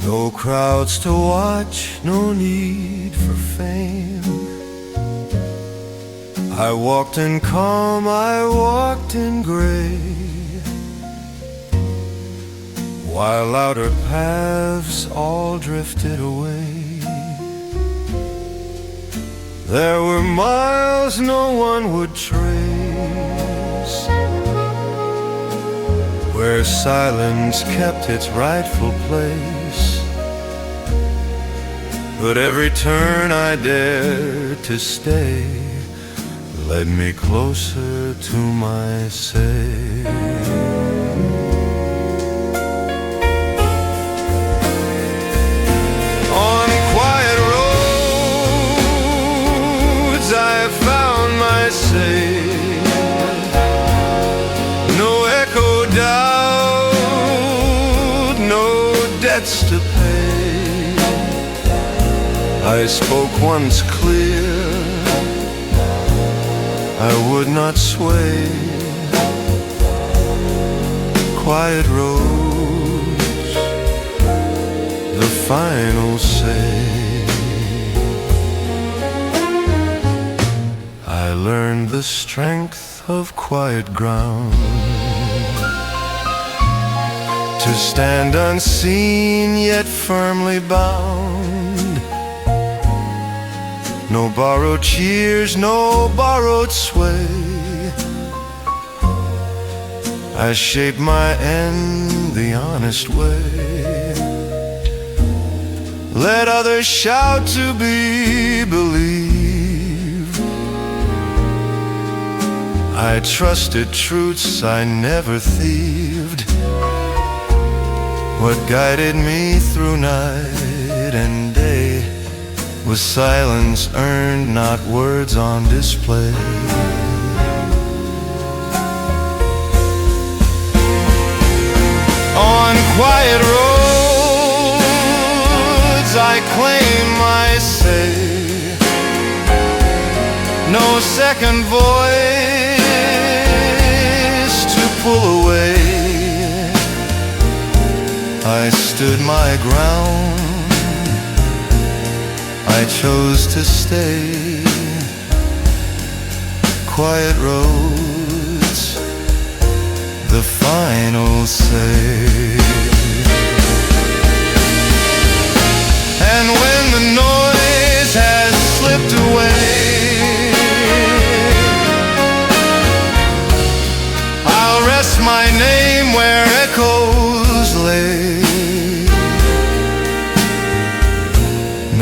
No crowds to watch, no need for fame. I walked in calm, I walked in gray, while outer paths all drifted away. There were miles no one would trace, where silence kept its rightful place. But every turn I dared to stay led me closer to my say. On quiet roads I found my say. No echo doubt, no debts to pay. I spoke once clear, I would not sway. Quiet roads, the final say. I learned the strength of quiet ground, to stand unseen yet firmly bound. No borrowed cheers, no borrowed sway. I shape my end the honest way. Let others shout to be believed. I trusted truths I never thieved. What guided me through night and day was silence earned, not words on display. On quiet roads I claim my say. No second voice to pull away. I stood my ground, I chose to stay. Quiet roads, the final say. And when the noise has slipped away, I'll rest my name where echoes lay.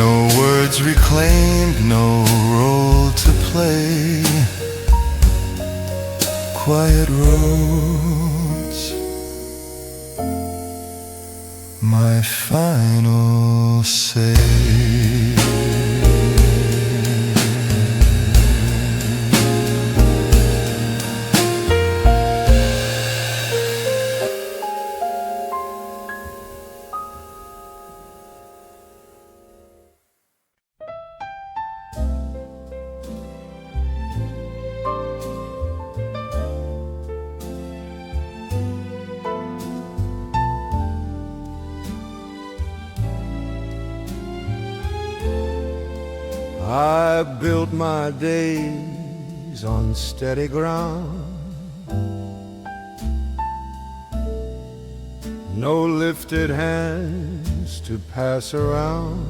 No words reclaimed, no role to play. Quiet roads, my final say. I built my days on steady ground, no lifted hands to pass around.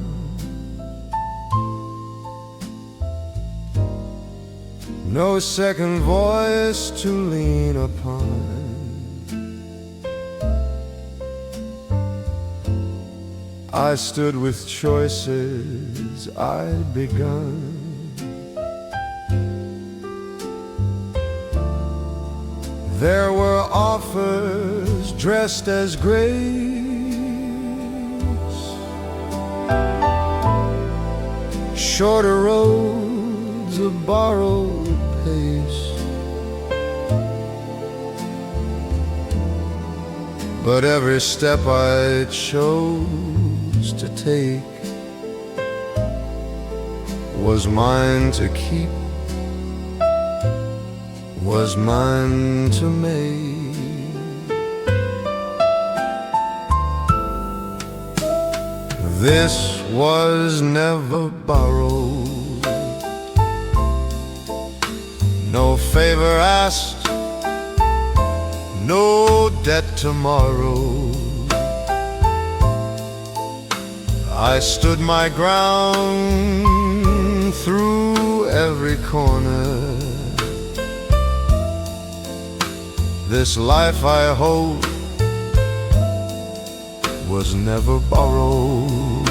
No second voice to lean upon. I stood with choices I'd begun. There were offers dressed as grace, shorter roads of borrowed pace. But every step I chose to take was mine to keep, was mine to make. This was never borrowed, no favor asked, no debt tomorrow. I stood my ground through every corner. This life I hold was never borrowed.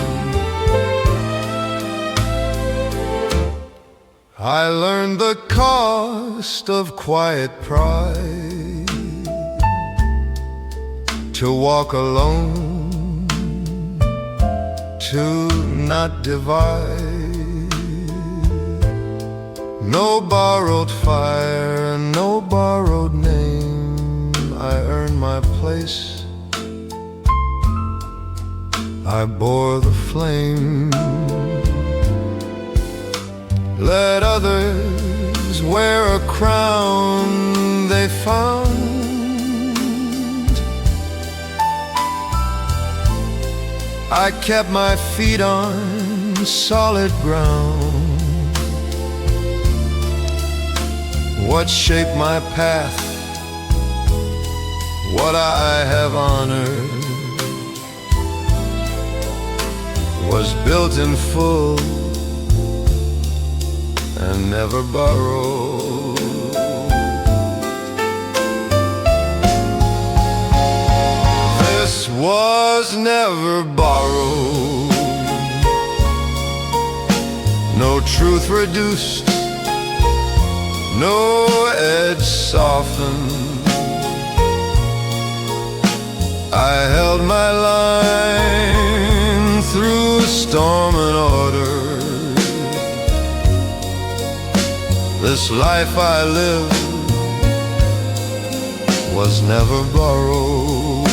I learned the cost of quiet pride, to walk alone, to not divide. No borrowed fire, no borrowed name. I earned my place, I bore the flame. Let others wear a crown they found. I kept my feet on solid ground. What shaped my path, what I have honored, was built in full and never borrowed. This was never borrowed, no truth reduced, no edge softened. I held my line through storm and order. This life I live was never borrowed.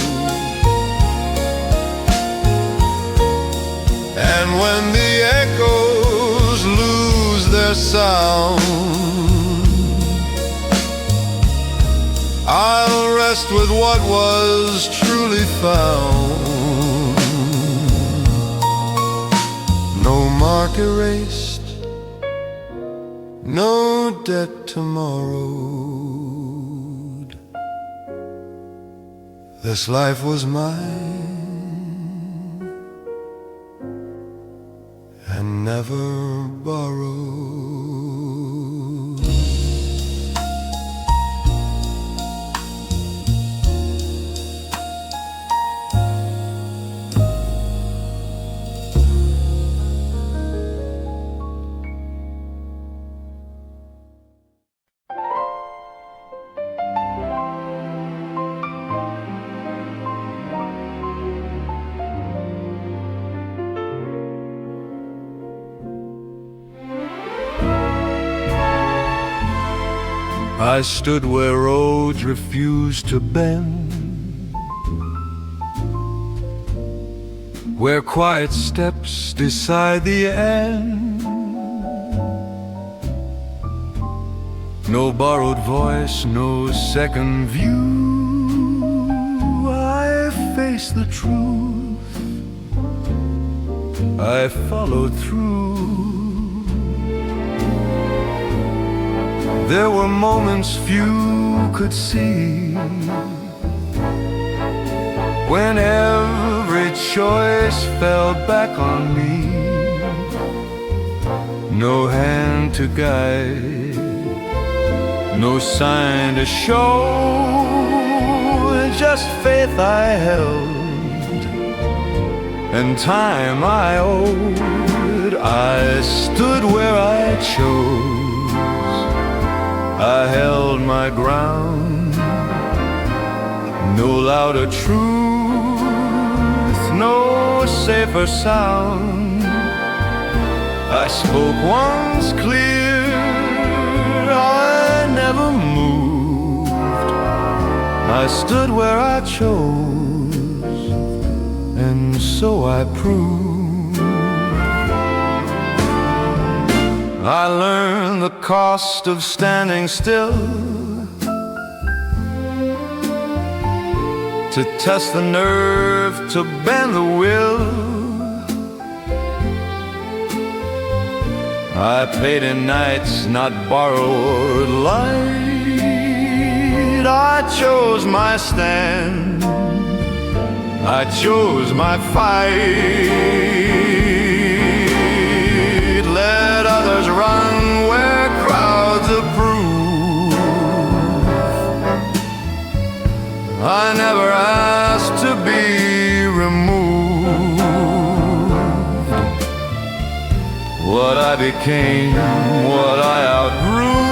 And when the echoes lose their sound, I'll rest with what was truly found. No mark erased, no debt tomorrowed. This life was mine and never borrowed. I stood where roads refused to bend, where quiet steps decide the end. No borrowed voice, no second view. I faced the truth, I followed through. There were moments few could see, when every choice fell back on me. No hand to guide, no sign to show, just faith I held and time I owed. I stood where I chose, I held my ground. No louder truth, no safer sound. I spoke once clear, I never moved. I stood where I chose, and so I proved. I learned the cost of standing still, to test the nerve, to bend the will. I paid in nights, not borrowed light. I chose my stand, I chose my fight. Let others run where crowds approve. I never asked to be removed. What I became, what I outgrew,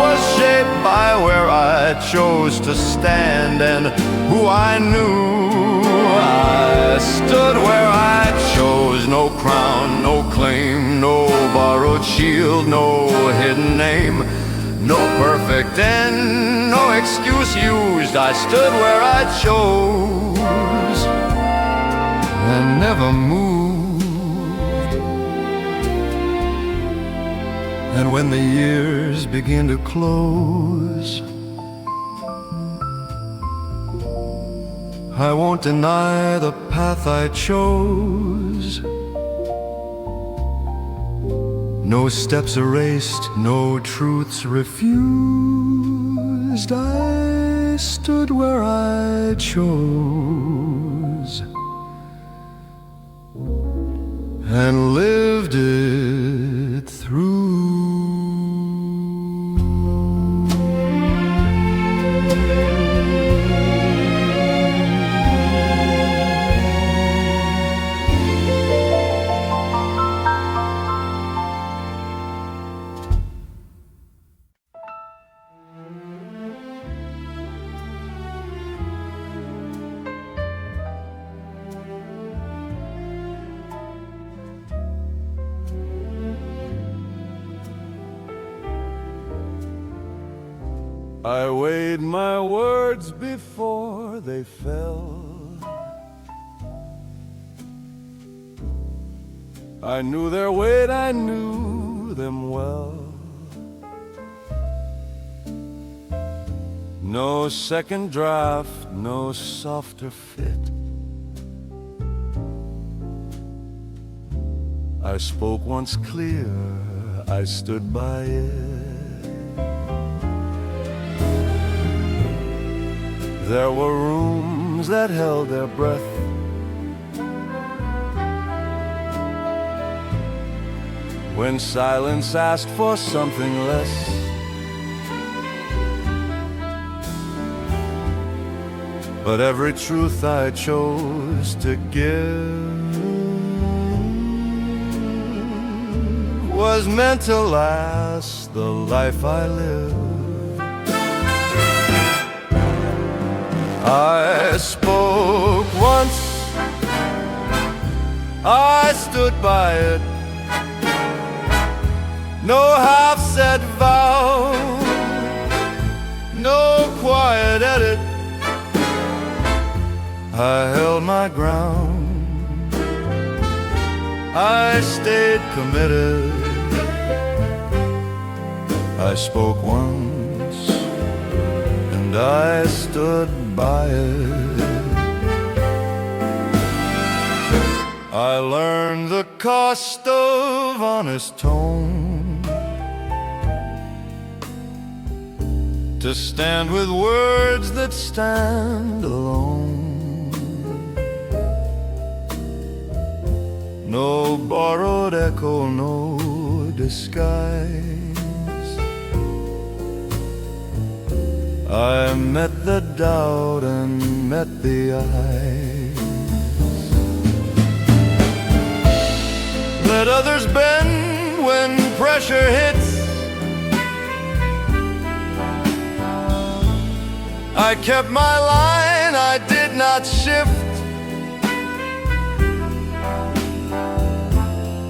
was shaped by where I chose to stand and who I knew. I stood where I chose, no crown, no claim, no borrowed shield, no hidden name, no perfect end, no excuse used. I stood where I chose and never moved. And when the years begin to close, I won't deny the path I chose. No steps erased, no truths refused. I stood where I chose and lived it through. I weighed my words before they fell. I knew their weight, I knew them well. No second draft, no softer fit. I spoke once clear, I stood by it. There were rooms that held their breath. When silence asked for something less. But every truth I chose to give was meant to last the life I live. I spoke once, I stood by it. No half-said vow, no quiet edit. I held my ground, I stayed committed. I spoke once, and I stood by it. I learned the cost of honest tone, to stand with words that stand alone. No borrowed echo, no disguise. I met the doubt and met the eyes. Let others bend when pressure hits. I kept my line, I did not shift.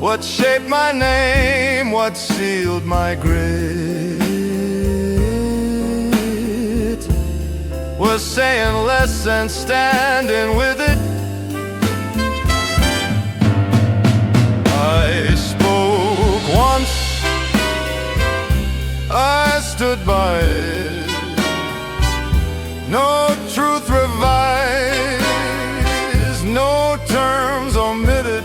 What shaped my name, what sealed my grit, was saying less and standing with it. I spoke once, I stood by it. No truth revised, no terms omitted.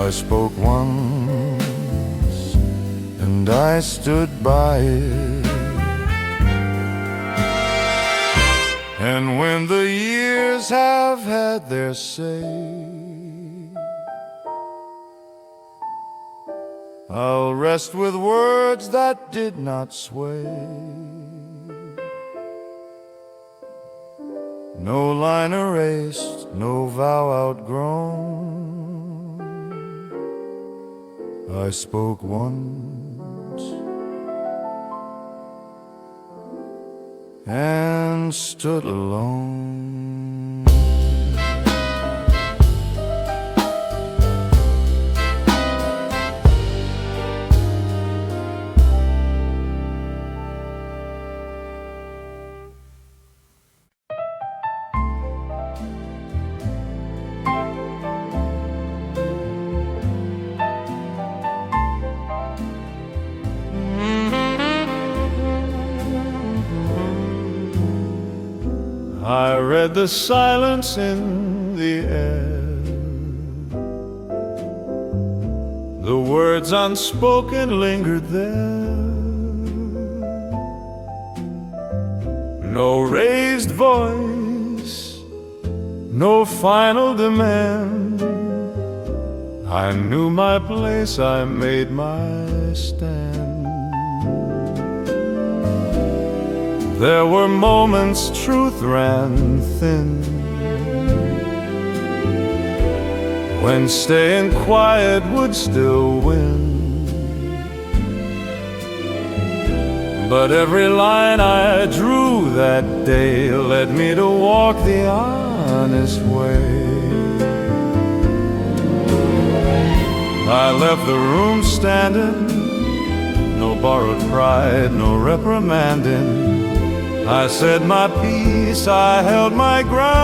I spoke once, and I stood by it. And when the years have had their say, I'll rest with words that did not sway. No line erased, no vow outgrown. I spoke once and stood alone. I read the silence in the air, the words unspoken lingered there. No raised voice, no final demand. I knew my place, I made my stand. There were moments truth ran thin, when staying quiet would still win. But every line I drew that day led me to walk the honest way. I left the room standing, no borrowed pride, no reprimanding. I said my piece, I held my ground.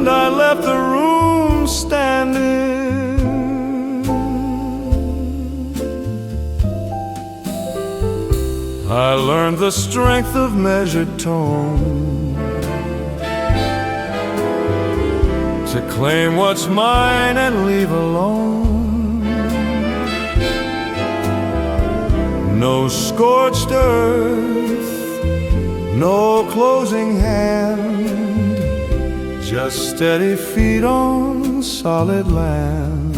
I left the room standing. I learned the strength of measured tone, to claim what's mine and leave alone. No scorched earth, no closing hand, just steady feet on solid land.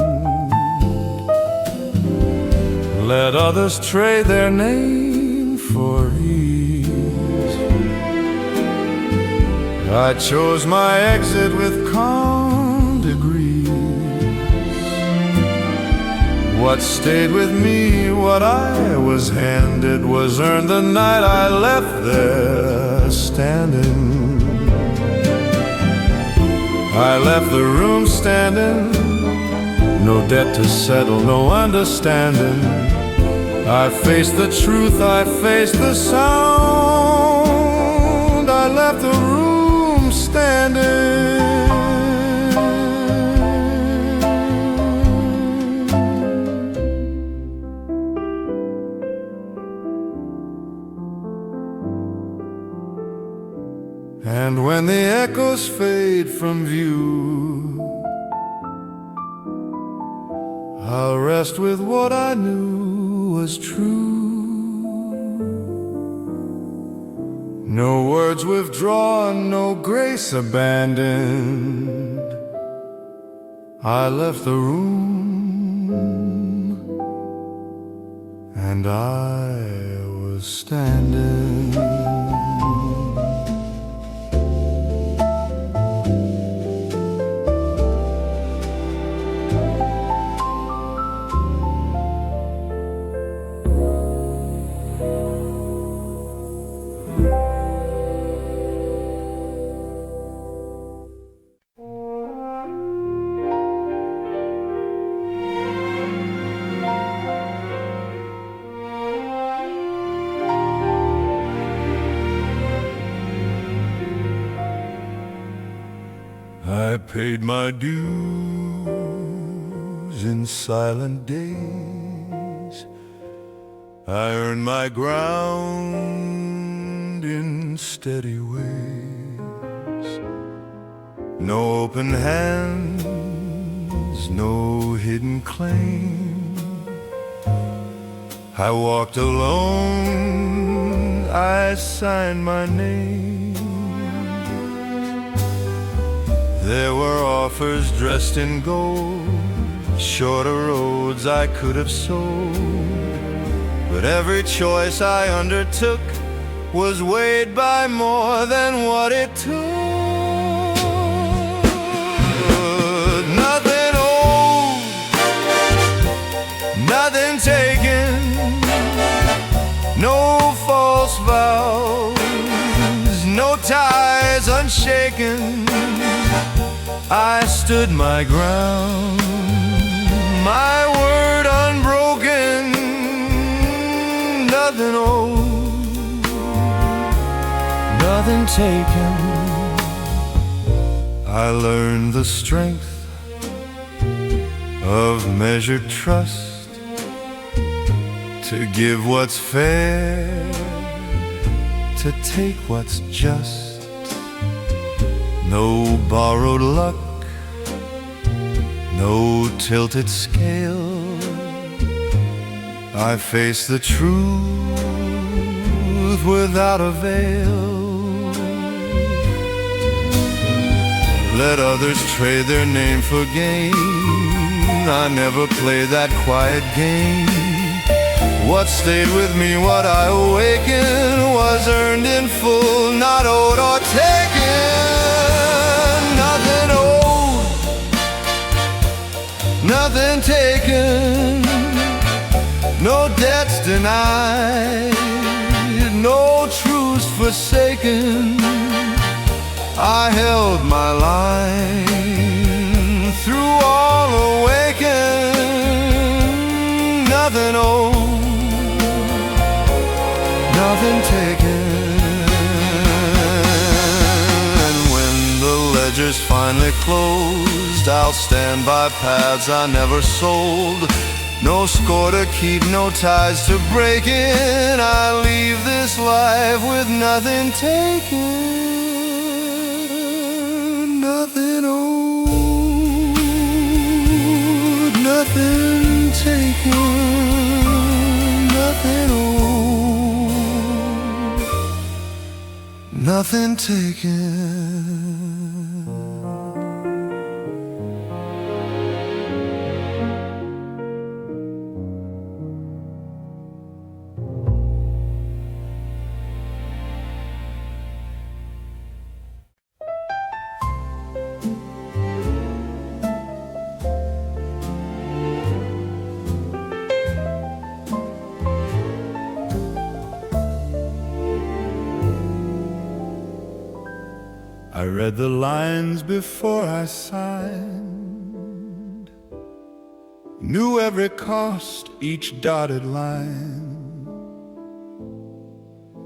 Let others trade their name for ease. I chose my exit with calm degrees. What stayed with me, what I was handed, was earned the night I left there standing. I left the room standing, no debt to settle, no understanding. I faced the truth, I faced the sound. I left the room standing. And when the echoes fade from view, I'll rest with what I knew was true. No words withdrawn, no grace abandoned. I left the room, and I was standing. I paid my dues in silent days. I earned my ground in steady ways. No open hand, chains, no hidden claim. I walked alone, I signed my name. There were offers dressed in gold, shorter roads I could have sold, but every choice I undertook was weighed by more than what it took. Nothing owed, nothing taken, no false vows, no ties unshaken. I stood my ground, my word unbroken. Nothing owed, nothing taken. I learned the strength of measured trust, to give what's fair, to take what's just. No borrowed luck, no tilted scale. I face the truth without a veil. Let others trade their name for gain. I never played that quiet game. What stayed with me, what I awakened, was earned in full, not owed or taken. Nothing owed, nothing taken, no debts denied, no truths forsaken. I held my line through all awakened. Nothing owed, nothing taken. And when the ledger's finally closed, I'll stand by paths I never sold. No score to keep, no ties to break in. I leave this life with nothing taken. Nothing owed, nothing taken. Nothing owed, nothing taken. I read the lines before I signed, knew every cost, each dotted line.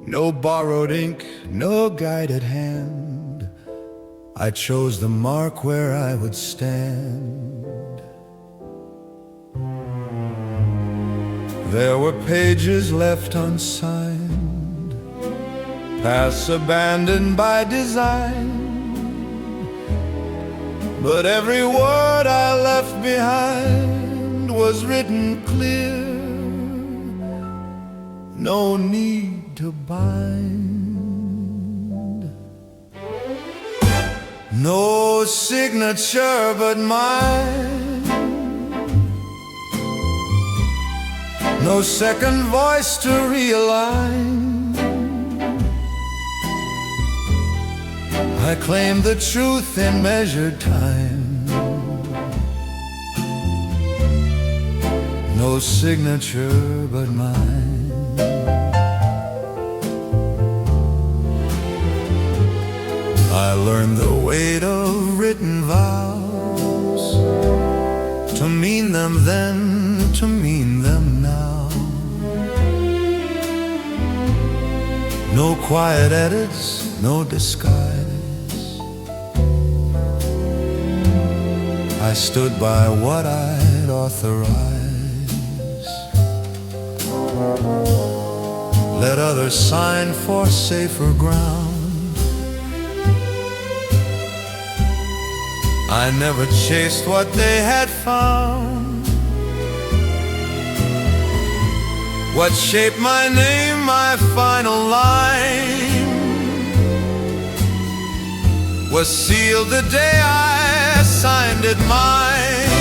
No borrowed ink, no guided hand. I chose the mark where I would stand. There were pages left unsigned, paths abandoned by design. But every word I left behind was written clear. No need to bind. No signature but mine. No second voice to realign. I claim the truth in measured time. No signature but mine. I learned the weight of written vows, to mean them then, to mean them now. No quiet edits, no disguise. I stood by what I'd authorized. Let others sign for safer ground. I never chased what they had found. What shaped my name, my final line, was sealed the day I signed it mine.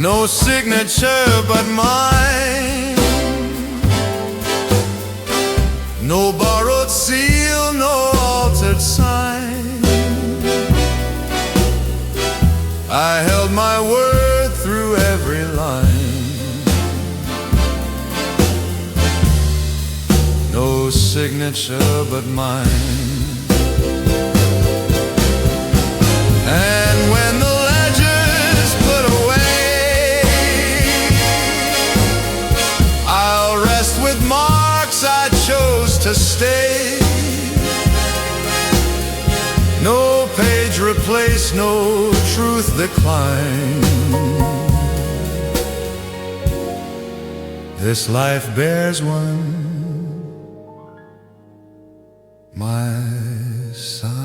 No signature but mine, no borrowed seal, no altered sign. I held my word through every line. No signature but mine. And when the ledger's put away, I'll rest with marks I chose to stay. No page replaced, no truth declined. This life bears one, my sign.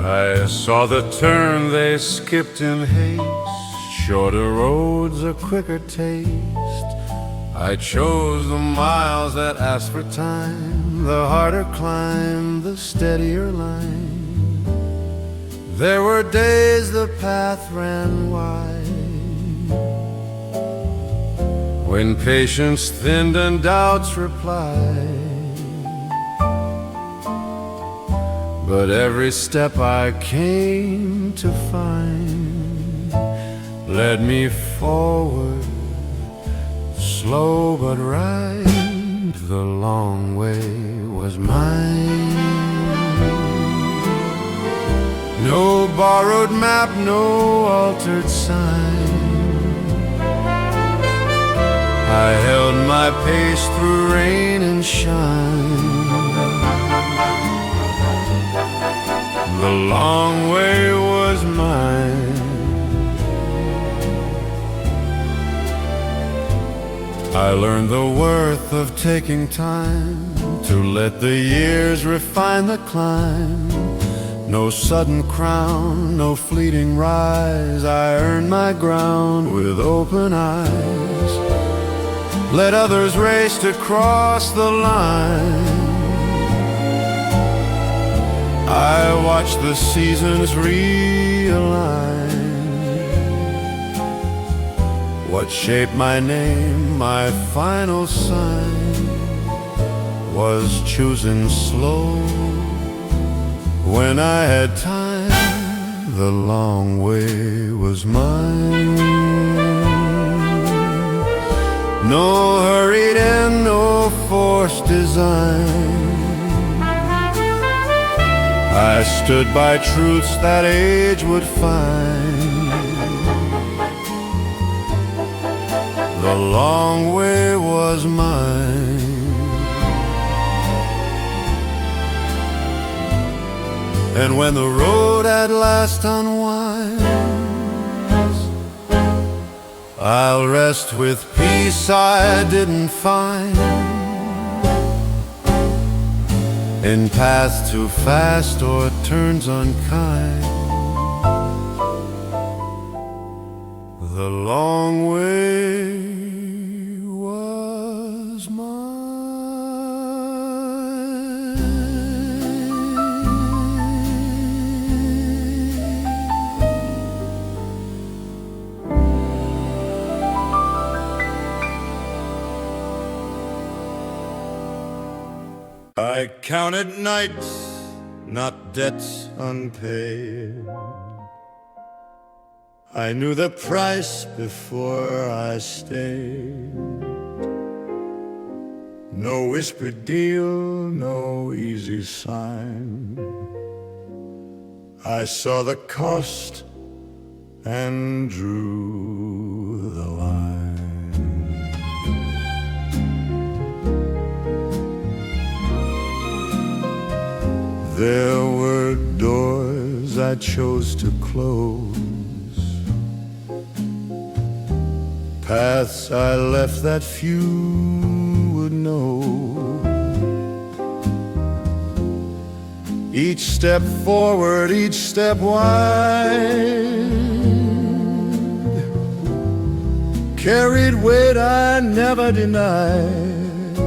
I saw the turn they skipped in haste, shorter roads, a quicker taste. I chose the miles that asked for time, the harder climb, the steadier line. There were days the path ran wide, when patience thinned and doubts replied. But every step I came to find led me forward, slow but right. The long way was mine. No borrowed map, no altered sign. I held my pace through rain and shine. The long way was mine. I learned the worth of taking time to let the years refine the climb. No sudden crown, no fleeting rise. I earned my ground with open eyes. Let others race to cross the line. I watched the seasons realign. What shaped my name, my final sign, was choosing slow. When I had time, the long way was mine. No hurried end, no forced design. I stood by truths that age would find. The long way was mine. And when the road at last unwinds, I'll rest with peace I didn't find in paths too fast or turns unkind. The long way was mine. I counted nights, not debts unpaid. I knew the price before I stayed. No whispered deal, no easy sign. I saw the cost and drew the line. There were doors I chose to close, paths I left that few would know. Each step forward, each step wide, carried weight I never denied.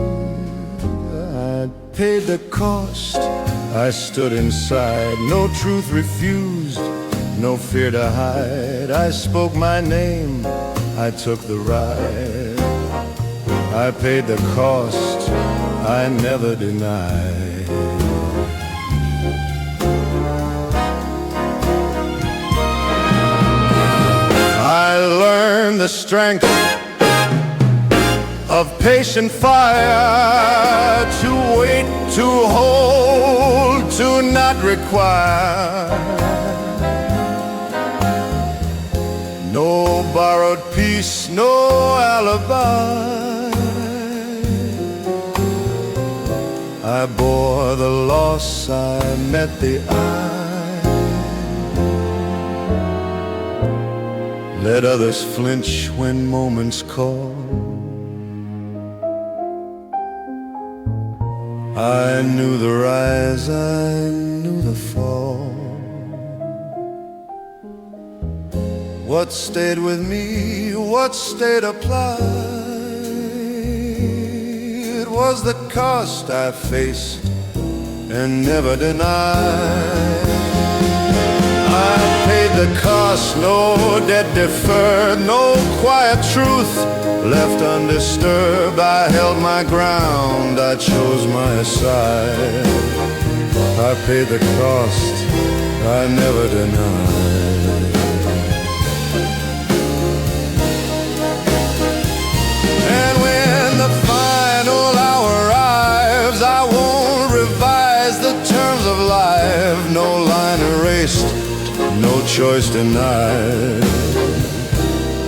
I paid the cost, I stood inside, no truth refused, no fear to hide. I spoke my name, I took the ride. I paid the cost, I never denied. I learned the strength of patient fire, to wait, to hold, to not require. No borrowed peace, no alibi. I bore the loss, I met the eye. Let others flinch when moments call. I knew the rise, I knew the fall. What stayed with me, what stayed applied, was the cost I faced and never denied. I paid the cost, no debt deferred, no quiet truth left undisturbed. I held my ground, I chose my side. I paid the cost, I never denied. And when the final hour arrives, I won't revise the terms of life. No line erased, no choice denied.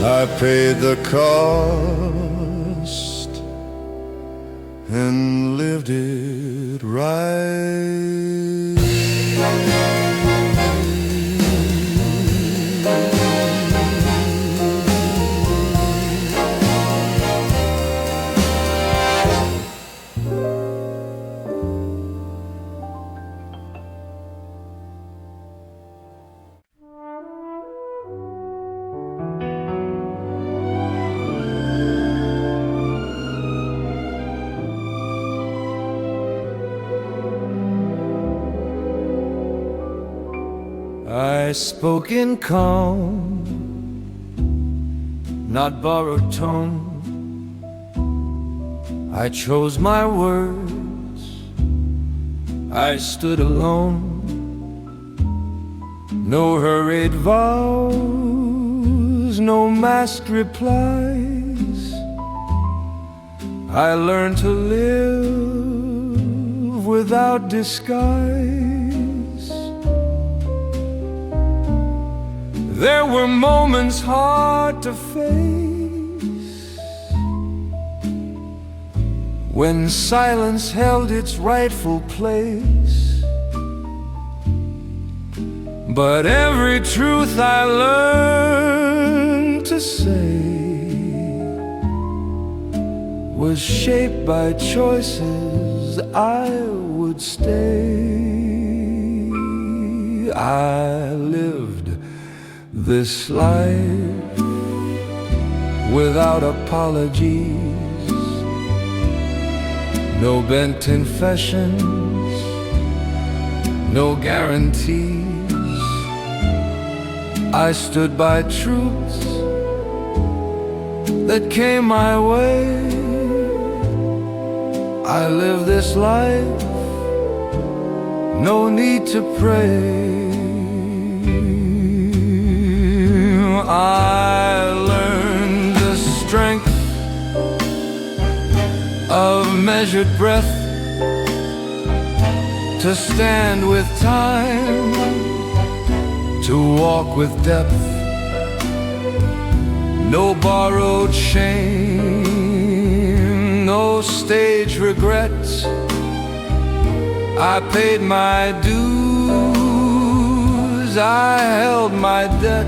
I paid the cost and lived it right. I spoke in calm, not borrowed tone. I chose my words, I stood alone. No hurried vows, no masked replies. I learned to live without disguise. There were moments hard to face, when silence held its rightful place. But every truth I learned to say was shaped by choices I would stay. I lived this life without apologies, no bent confessions, no guarantees. I stood by truths that came my way. I live this life, no need to pray. measured breath, to stand with time, to walk with depth. No borrowed shame, no stage regrets. I paid my dues, I held my debt.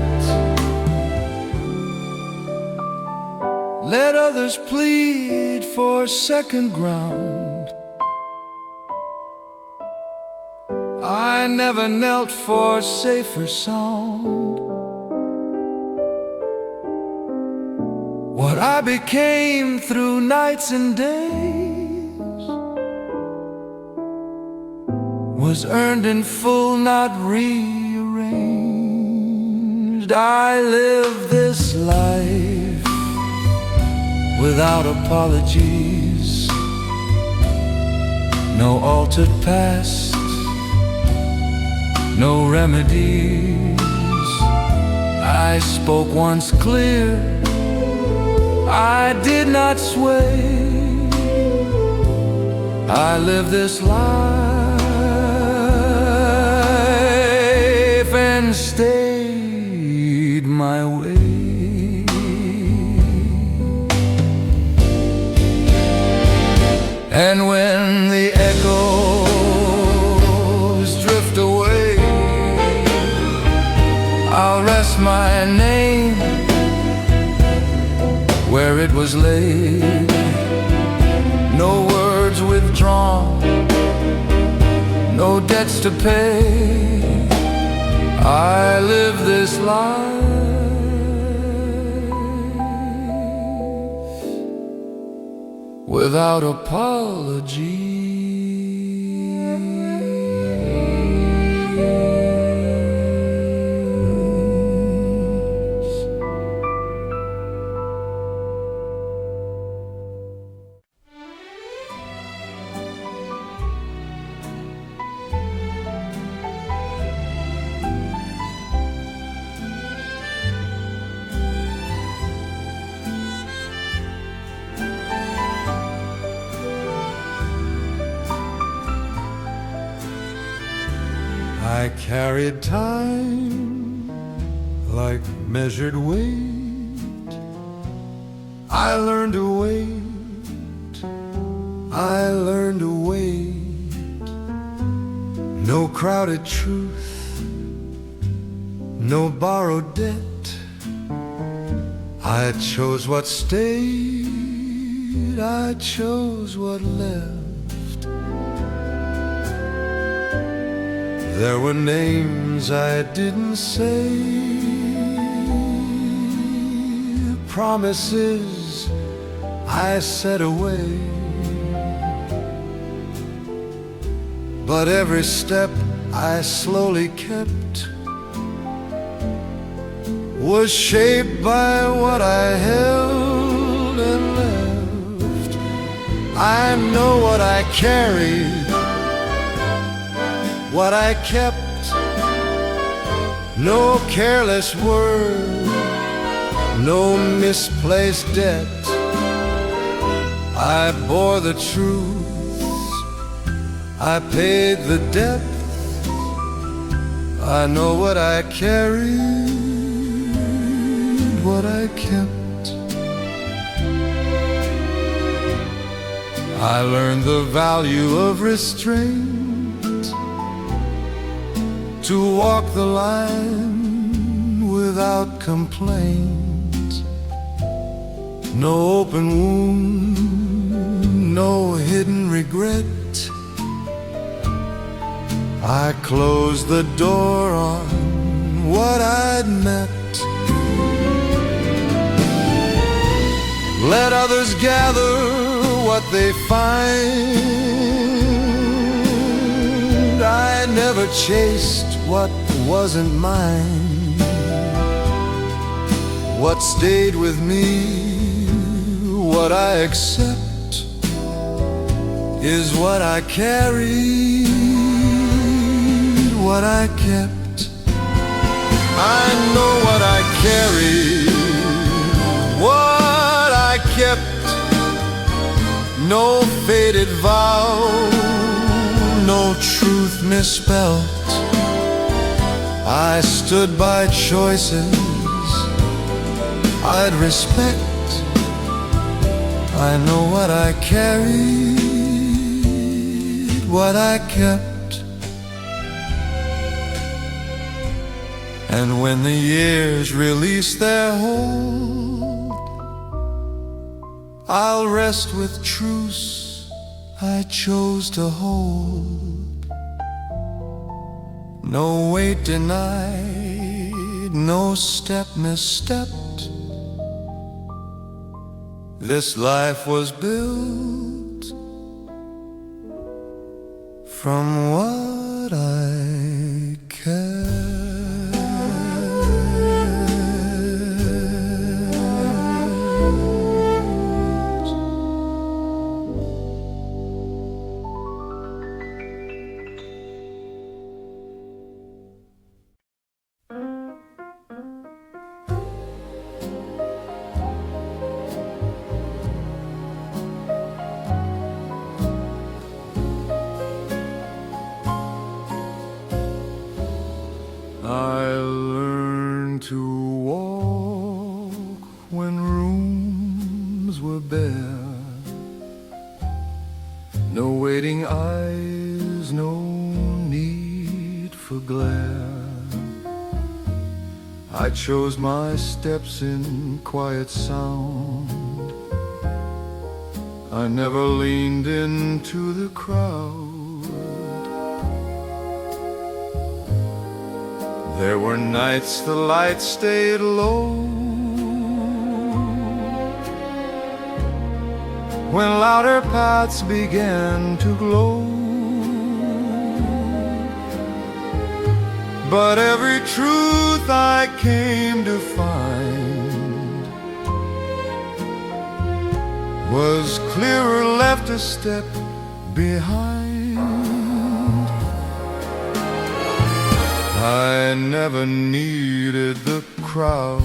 Let others plead for second ground. I never knelt for safer sound. What I became through nights and days was earned in full, not rearranged. I live this life without apologies, no altered past, no remedies. I spoke once clear, I did not sway. I live this life and stayed my way. And when the echoes drift away, I'll rest my name where it was laid. No words withdrawn, no debts to pay. I live this life without apology. I carried time like measured weight. I learned to wait, I learned to wait. No crowded truth, no borrowed debt. I chose what stayed, I chose what left. There were names I didn't say, promises I said away. But every step I slowly kept was shaped by what I held and left. I know what I carried, what I kept, no careless word, no misplaced debt. I bore the truths, I paid the depth. I know what I carried, what I kept. I learned the value of restraint, to walk the line without complaint. No open wound, no hidden regret. I closed the door on what I'd met. Let others gather what they find. I never chased what wasn't mine. What stayed with me, what I accept, is what I carried, what I kept. I know what I carried, what I kept. no faded vow, no truth misspelt. I stood by choices I'd respect. I know what I carried, what I kept. And when the years release their hold, I'll rest with truths I chose to hold. No weight denied, no step misstepped. This life was built from what I kept. I learned to walk when rooms were bare. No waiting eyes, no need for glare. I chose my steps in quiet sound. I never leaned into the crowd. There were nights the light stayed low, when louder paths began to glow. But every truth I came to find was clearer left a step behind. I never needed the crowd,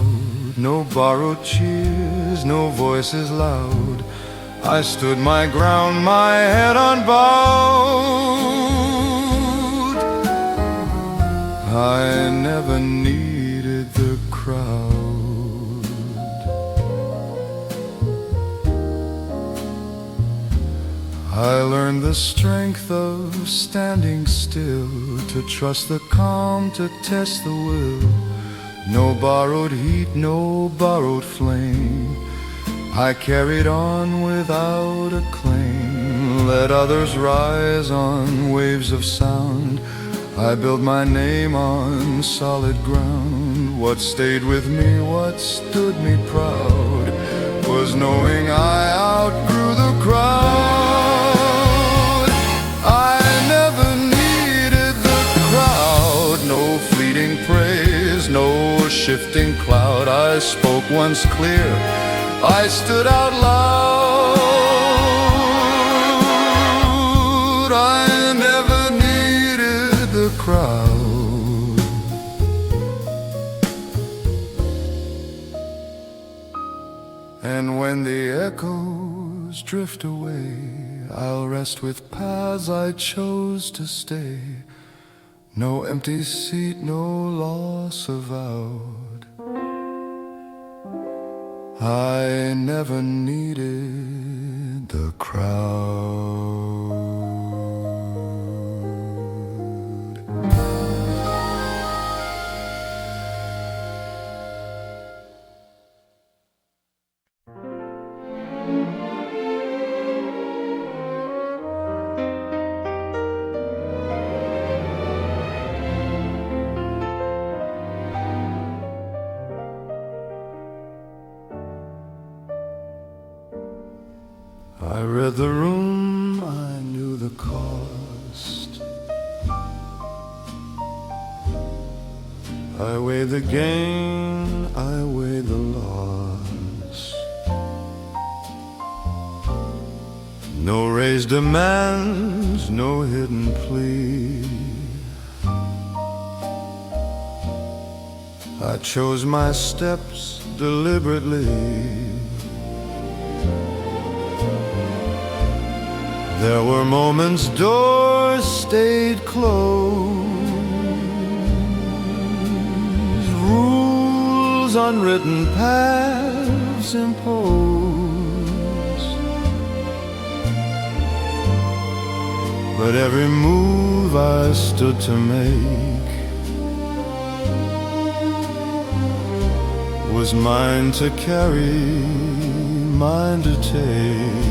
no borrowed cheers, no voices loud. I stood my ground, my head unbowed. I never needed the crowd. I learned the strength of standing still, to trust the calm, to test the will. No borrowed heat, no borrowed flame. I carried on without a claim. Let others rise on waves of sound. I built my name on solid ground. What stayed with me, what stood me proud, was knowing I outgrew the crowd. No fleeting praise, no shifting cloud. I spoke once clear, I stood out loud. I never needed the crowd. And when the echoes drift away, I'll rest with paths I chose to stay. No empty seat, no loss avowed. I never needed the crowd. I read the room, I knew the cost. I weighed the gain, I weighed the loss. No raised demands, no hidden plea. I chose my steps deliberately. There were moments doors stayed closed, rules unwritten, paths imposed. But every move I stood to make was mine to carry, mine to take.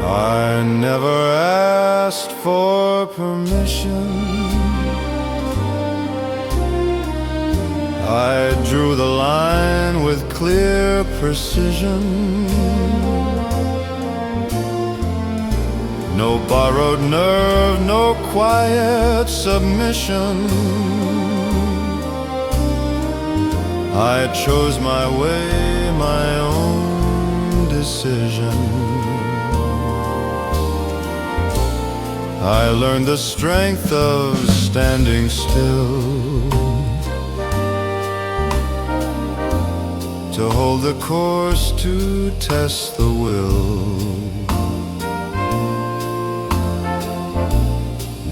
I never asked for permission. I drew the line with clear precision. No borrowed nerve, no quiet submission. I chose my way, my own decision. I learned the strength of standing still, to hold the course, to test the will.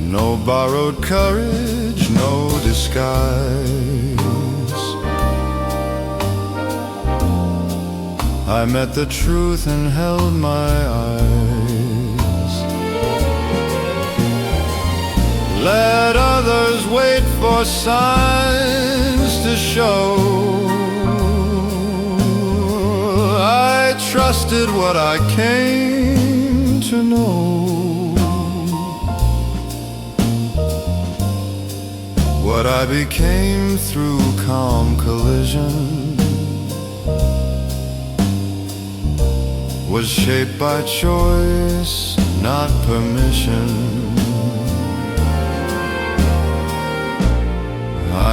No borrowed courage, no disguise. I met the truth and held my eyes. Let others wait for signs to show. I trusted what I came to know. What I became through calm collision was shaped by choice, not permission.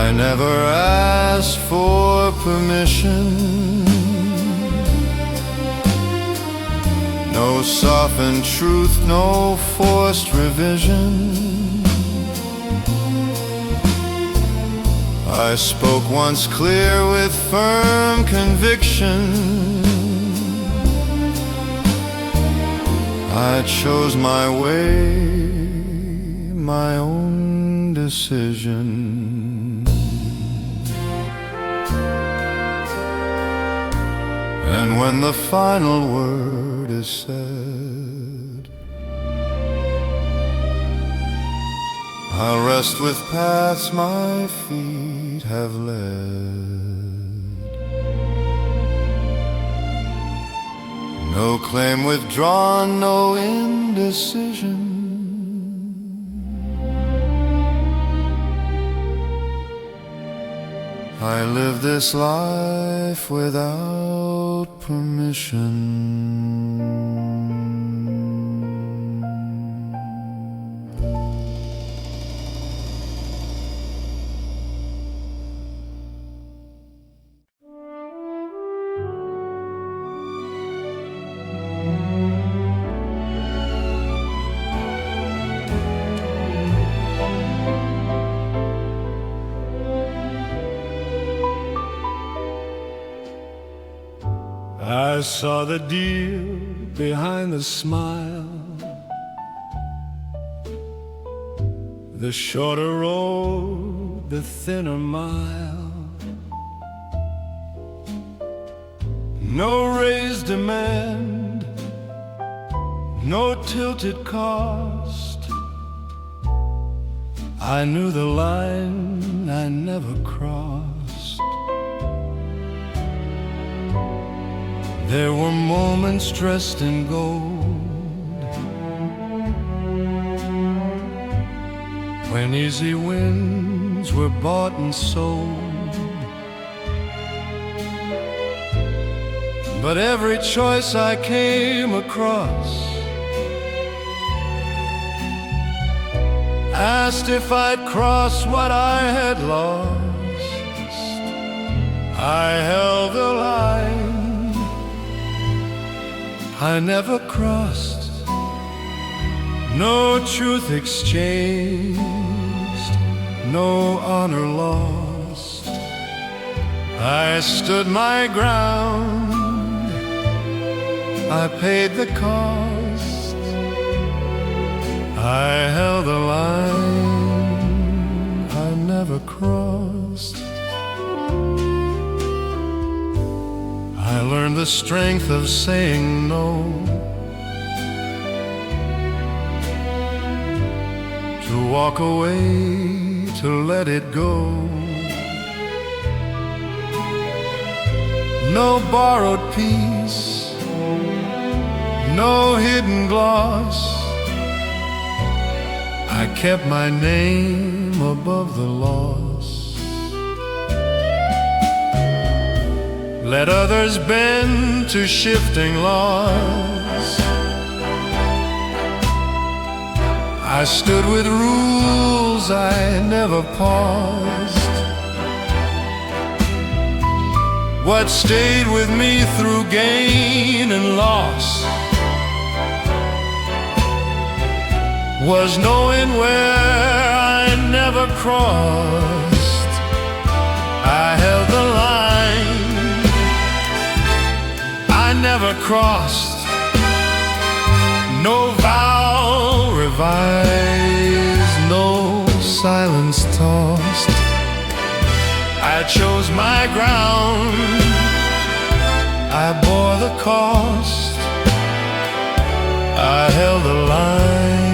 I never asked for permission. No softened truth, no forced revision. I spoke once clear with firm conviction. I chose my way, my own decision. And when the final word is said, I'll rest with paths my feet have led. No claim withdrawn, no indecision. I live this life without permission. I saw the deal behind the smile, the shorter road, the thinner mile. No raised demand, no tilted cost. I knew the line I never crossed. There were moments dressed in gold, when easy wins were bought and sold. But every choice I came across asked if I'd cross what I had lost. I held the line I never crossed, no truth exchanged, no honor lost. I stood my ground, I paid the cost. I held the line I never crossed. I learned the strength of saying no, to walk away, to let it go. No borrowed peace, no hidden gloss. I kept my name above the loss. Let others bend to shifting laws. I stood with rules I never paused. What stayed with me through gain and loss was knowing where I never crossed. I held the line I never crossed. No vow revised, no silence tossed. I chose my ground, I bore the cost. I held the line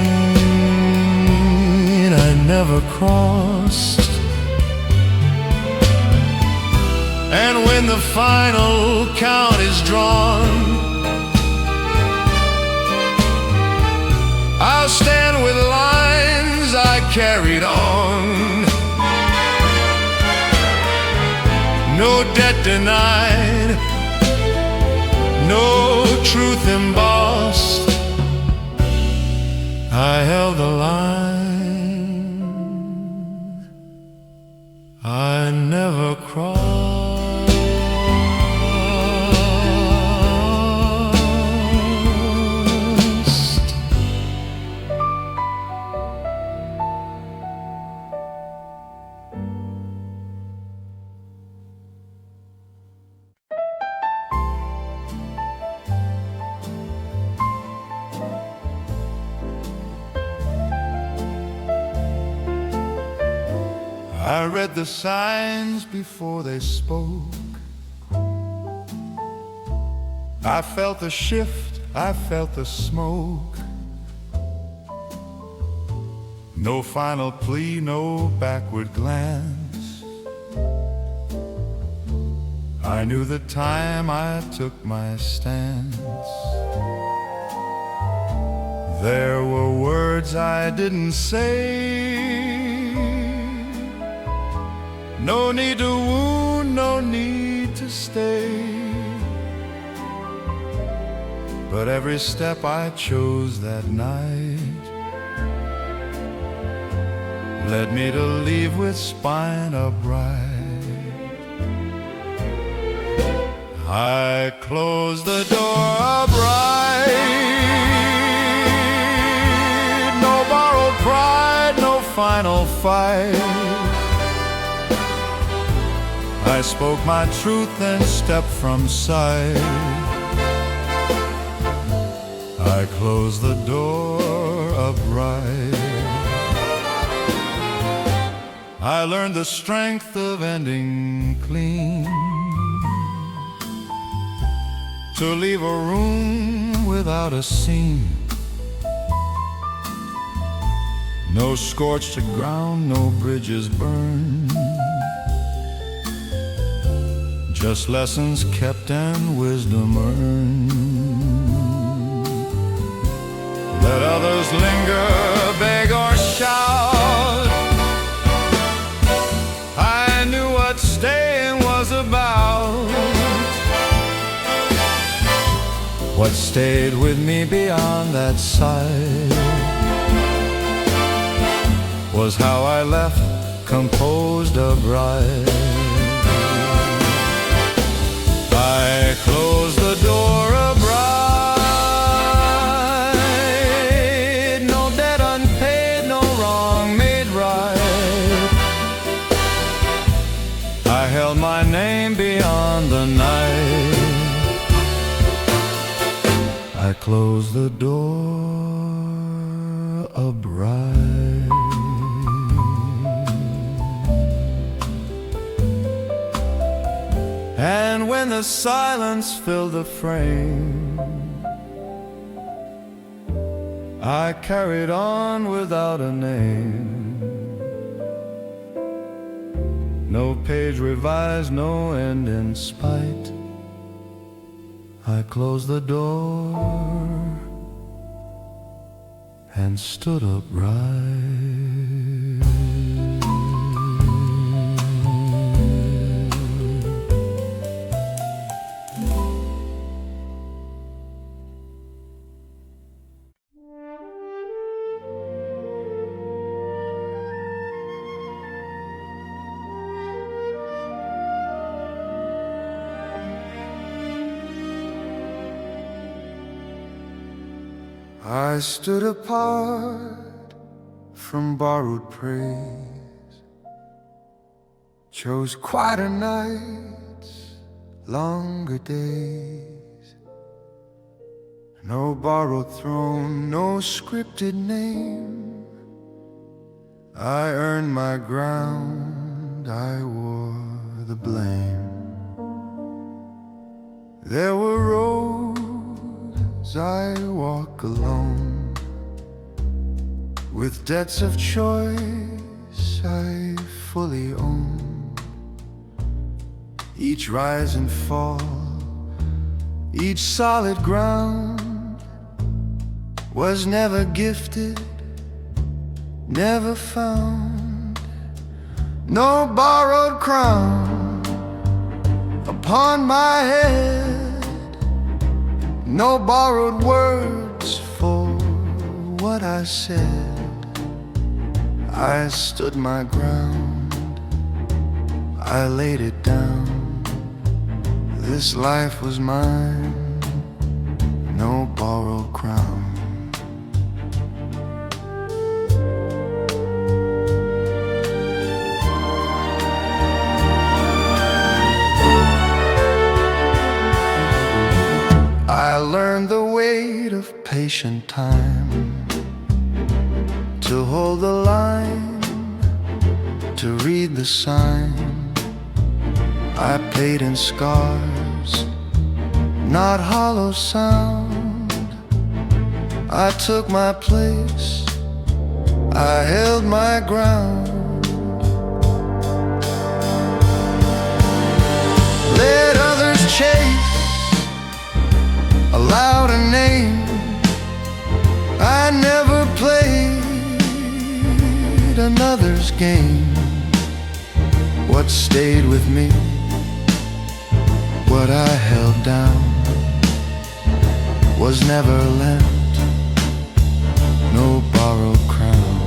I never crossed. And when the final count is drawn, I'll stand with lines I carried on. No debt denied, no truth embossed. I held the line I never crossed. I read the signs before they spoke. I felt the shift, I felt the smoke. No final plea, no backward glance. I knew the time I took my stance. There were words I didn't say. No need to wound, no need to stay. But every step I chose that night led me to leave with spine upright. I closed the door upright. No borrowed pride, no final fight. I spoke my truth and stepped from sight. I closed the door upright. I learned the strength of ending clean, to leave a room without a seam. No scorched ground, no bridges burned, just lessons kept and wisdom earned. Let others linger, beg or shout. I knew what staying was about. What stayed with me beyond that sight was how I left composed upright. I closed the door upright. No debt unpaid, no wrong made right. I held my name beyond the night. closed the door upright, and when the silence filled the frame, I carried on without a name. No page revised, no end in spite. I closed the door and stood upright. I stood apart from borrowed praise, chose quieter nights, longer days. No borrowed throne, no scripted name. I earned my ground, I wore the blame. There were roads I walk alone, with debts of choice I fully own. Each rise and fall, each solid ground was never gifted, never found. No borrowed crown upon my head, no borrowed words for what I said. I stood my ground, I laid it down. This life was mine, no borrowed crown. I learned the weight of patient time, to hold the line, to read the sign. I paid in scars, not hollow sound. I took my place, I held my ground. Let others chase, allowed a name. I never played another's game. What stayed with me, what I held down, was never lent, no borrowed crown.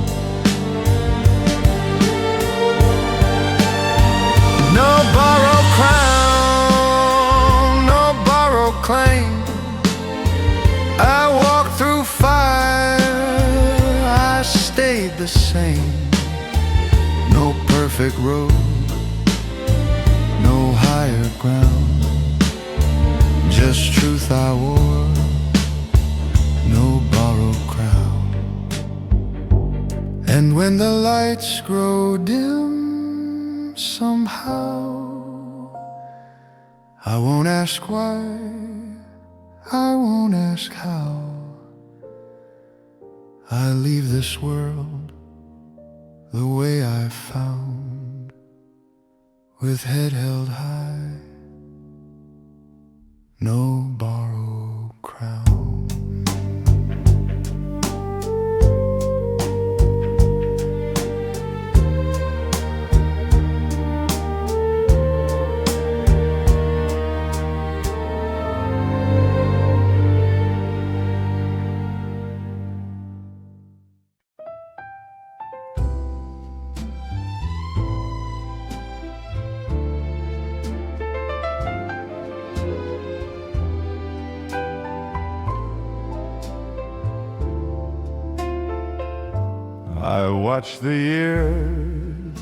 No borrowed crown, no borrowed claim. I walked through fire, I stayed the same. No perfect road, no higher ground, just truth I wore, no borrowed crown. And when the lights grow dim somehow, I won't ask why, I won't ask how. I leave this world the way I found, with head held high, no borrowed crown. I watch the years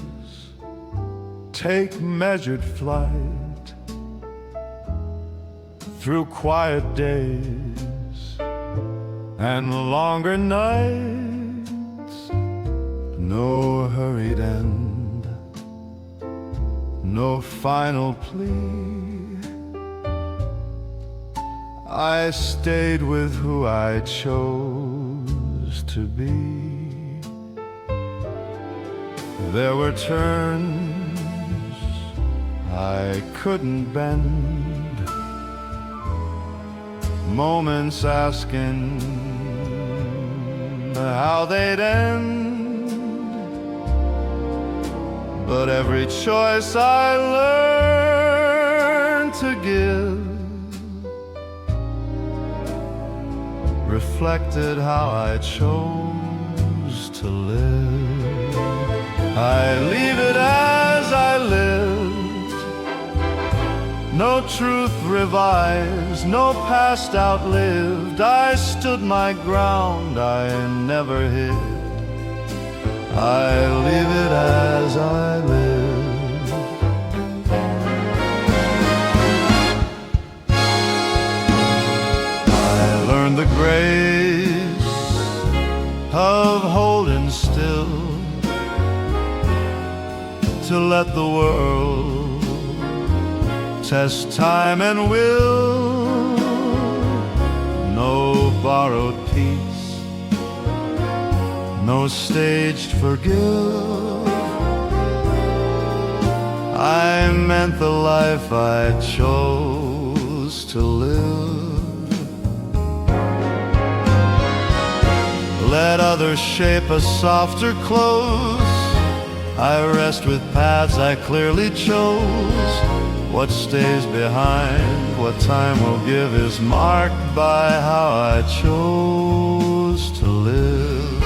take measured flight through quiet days and longer nights, no hurried end, no final plea. I stayed with who I chose to be. There were turns I couldn't bend, moments asking how they'd end, but every choice I learned to give reflected how I chose to live. I leave it as I lived, no truth revised, no past outlived. I stood my ground, I never hid. I leave it as I live. I learned the grace of holding still, to let the world test time and will. No borrowed peace, no staged forgive. I meant the life I chose to live. Let others shape a softer close. I rest with paths I clearly chose. What stays behind, what time will give, is marked by how I chose to live.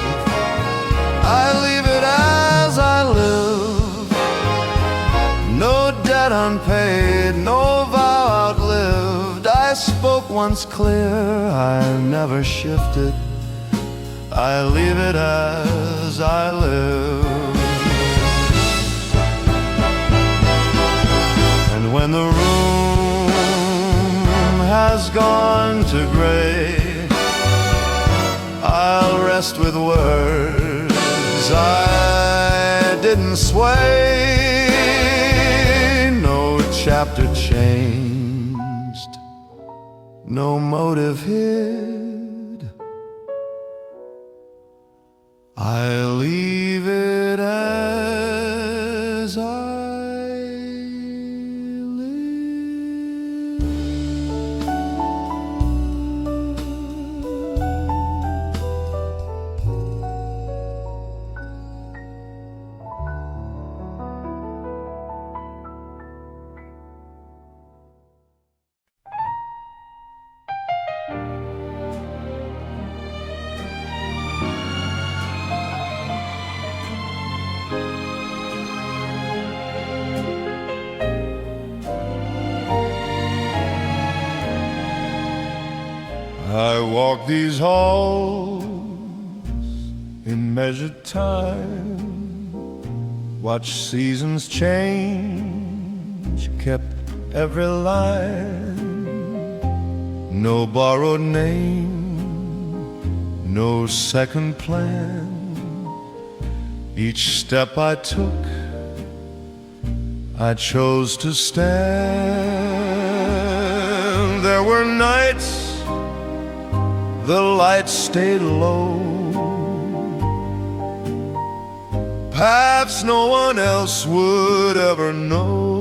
I leave it as I live, no debt unpaid, no vow outlived. I spoke once clear, I never shifted. I leave it as I live. When the room has gone to gray, I'll rest with words I didn't sway. No chapter changed, no motive hid. I leave it as I I walk these halls in measured time, watch seasons change, kept every line. No borrowed name, no second plan. Each step I took, I chose to stand. There were nights the lights stayed low, paths no one else would ever know.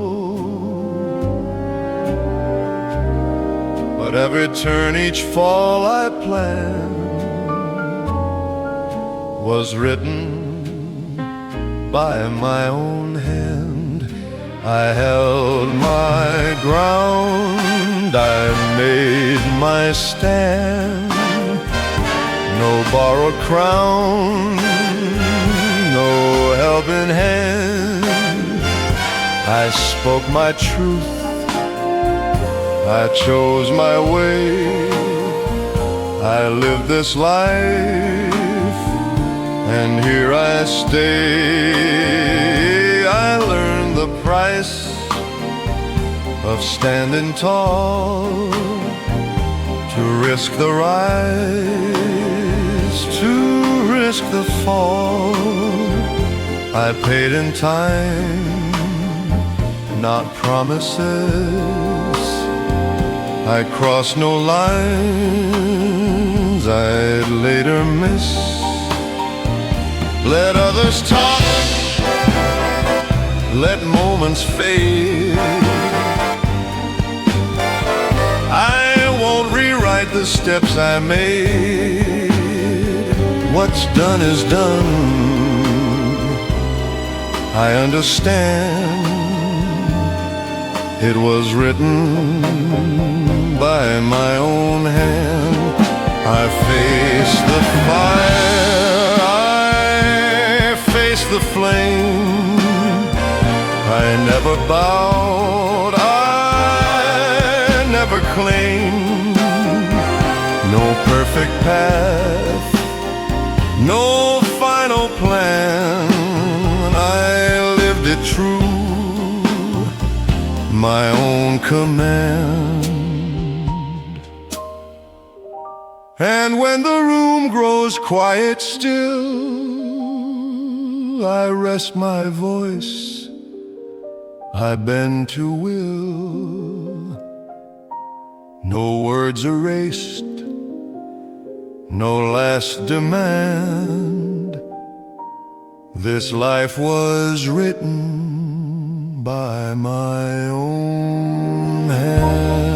But every turn, each fall I planned was written by my own hand. I held my ground, I made my stand. No borrowed crown, no helping hand. I spoke my truth, I chose my way. I lived this life, and here I stay. I learned the price of standing tall, to risk the ride the fall. I paid in time, not promises. I crossed no lines I'd later miss. Let others talk, let moments fade. I won't rewrite the steps I made. What's done is done. I understand. It was written by my own hand. I faced the fire, I faced the flame. I never bowed, I never claimed. No perfect path, no final plan. I lived it true, my own command. And when the room grows quiet still, I rest my voice, I bend to will. No words erased, no last demand. This life was written by my own hand.